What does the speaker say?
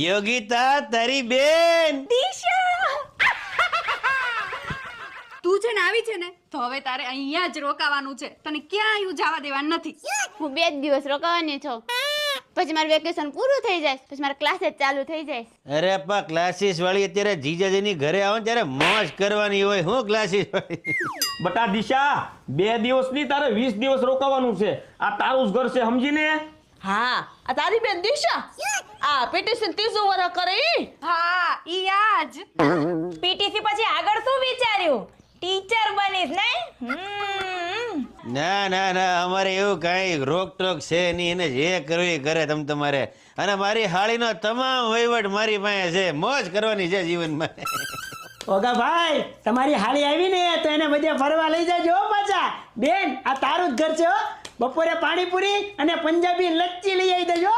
યોગિતા તારી બેન તું છે ને આવી છે ને તો હવે તારે અહીંયા જ રોકાવાનું છે, તને ક્યાંય જવા દેવાનું નથી. હું 2 દિવસ રોકાવાની છું, પછી મારું વેકેશન પૂરું થઈ જાય, પછી મારા ક્લાસીસ ચાલુ થઈ જાય. અરે પા ક્લાસીસ વાળી અત્યારે જીજાજીની ઘરે આવે ને ત્યારે મોજ કરવાની હોય. હું ક્લાસીસ વાળી બટા દિશા 2 દિવસ નહીં તારે 20 દિવસ રોકાવાનું છે. આ તારું જ ઘર છે સમજીને. હા આ તારી બેન દિશા આ પીટીસી 30 વર્ષ કરે ઈ. હા ઈ આજ પીટીસી પછી આગળ શું વિચાર્યું? ટીચર બનીશ ને? ના ના ના અમારે એવું કઈ રોકટોક છે નહીં, એને જે કરવું એ કરે તમ તમારે. અને મારી હાળીનો તમામ વહીવટ મારી પાસે છે, મોજ કરવાની છે જીવનમાં. ઓગા ભાઈ તમારી હાળી આવી ને તો એને બધે ફરવા લઈ જાજો પાછા. બેન આ તારું જ ઘર છે હો. બપોરે પાણીપુરી અને પંજાબી લચ્છી લઈ આવી દેજો.